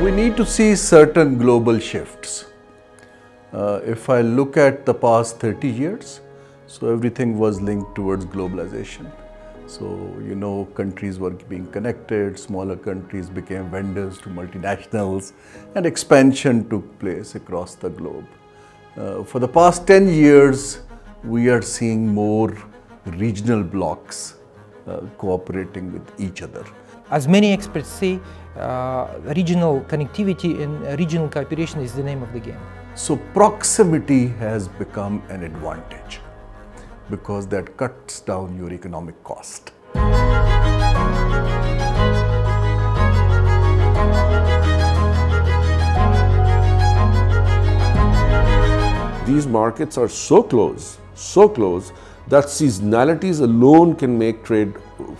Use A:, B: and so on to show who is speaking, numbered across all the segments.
A: We need to see certain global shifts. If I look at the past 30 years, so everything was linked towards globalization. So, countries were being connected, smaller countries became vendors to multinationals, and expansion took place across the globe. For the past 10 years, we are seeing more regional blocs cooperating with each other.
B: As many experts say, regional connectivity and regional cooperation is the name of the game.
A: So proximity has become an advantage because that cuts down your economic cost.
C: These markets are so close that seasonalities alone can make trade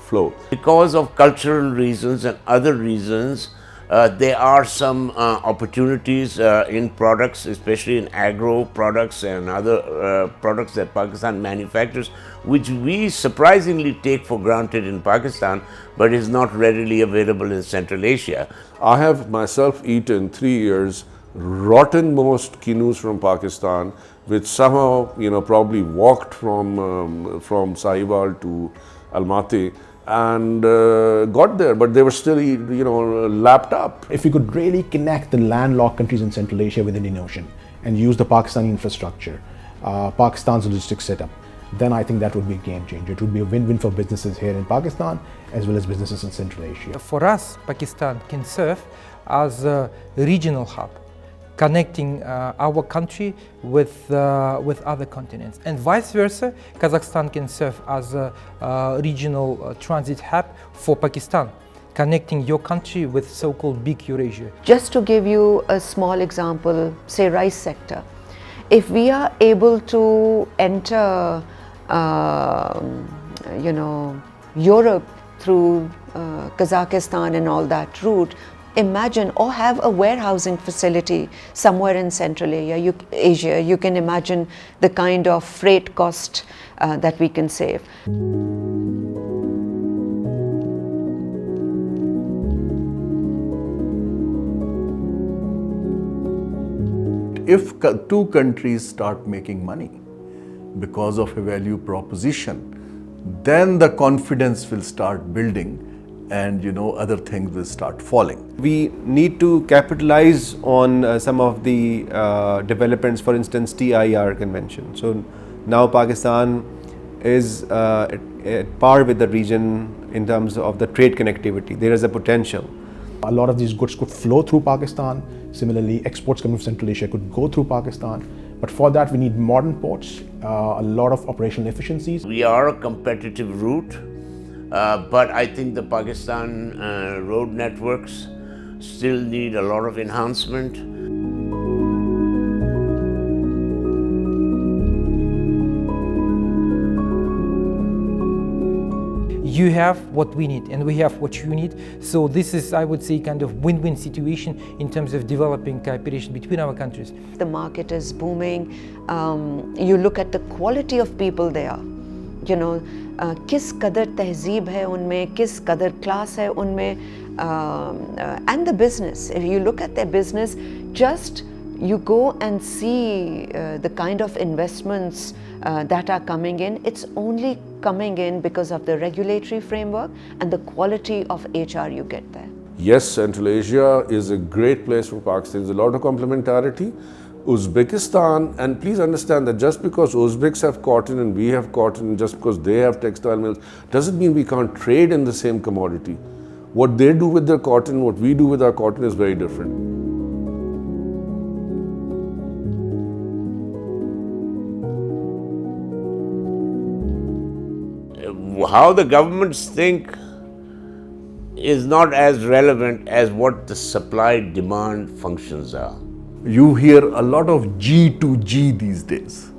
C: flow.
D: Because of cultural reasons and other reasons, there are some opportunities in products, especially in agro products and other products that Pakistan manufactures, which we surprisingly take for granted in Pakistan, but is not readily available in Central Asia.
C: I have myself eaten 3 years rottenmost quinoas from Pakistan, which somehow probably walked from Sahiwal to Almaty and got there, but they were still lapped up.
E: If we could really connect the landlocked countries in Central Asia with the Indian Ocean and use the Pakistani infrastructure, Pakistan's logistics setup, then I think that would be a game changer. It would be a win-win for businesses here in Pakistan as well as businesses in Central Asia.
B: For us, Pakistan can serve as a regional hub, connecting our country with other continents, and vice versa. Kazakhstan can serve as a regional transit hub for Pakistan, connecting your country with so-called big Eurasia.
F: Just to give you a small example, say rice sector. If we are able to enter, Europe through Kazakhstan and all that route, imagine, or have a warehousing facility somewhere in Central Asia, you can imagine the kind of freight cost that we can save.
A: If two countries start making money because of a value proposition, then the confidence will start building and other things will start falling.
G: We need to capitalize on some of the developments, for instance TIR convention. So now Pakistan is at par with the region in terms of the trade connectivity. There is a potential.
E: A lot of these goods could flow through Pakistan. Similarly, exports coming from Central Asia could go through Pakistan. But for that, we need modern ports, a lot of operational efficiencies.
D: We are a competitive route, but I think the Pakistan road networks still need a lot of enhancement.
B: You have what we need and we have what you need. So this is, I would say, kind of win-win situation in terms of developing cooperation between our countries.
F: The market is booming. You look at the quality of people there. किस कदर तहजीब है उनमें, किस कदर class है उनमें, and the business. If you look at their business, just you go and see the kind of investments that are coming in. It's only coming in because of the regulatory framework and the quality of HR you get there.
C: Yes, Central Asia is a great place for Pakistan. There's a lot of complementarity. Uzbekistan, and please understand that just because Uzbeks have cotton and we have cotton, just because they have textile mills, doesn't mean we can't trade in the same commodity. What they do with their cotton, what we do with our cotton is very different.
D: How the governments think is not as relevant as what the supply-demand functions are.
A: You hear a lot of G to G these days,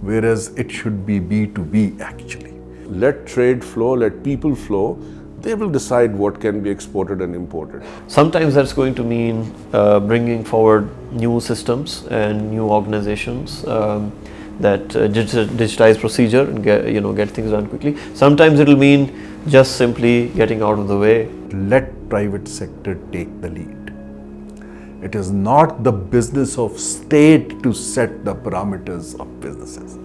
A: whereas it should be B to B actually.
C: Let trade flow, let people flow. They will decide what can be exported and imported.
H: Sometimes that's going to mean bringing forward new systems and new organizations that digitize procedure and get things done quickly. Sometimes it'll mean just simply getting out of the way.
A: Let private sector take the lead. It is not the business of state to set the parameters of businesses.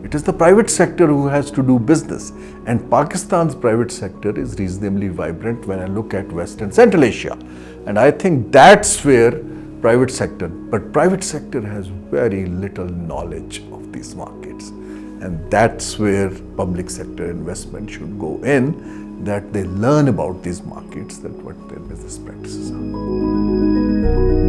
A: It is the private sector who has to do business. And Pakistan's private sector is reasonably vibrant when I look at West and Central Asia. And I think that's where private sector has very little knowledge of these markets. And that's where public sector investment should go in, that they learn about these markets, that what their business practices are.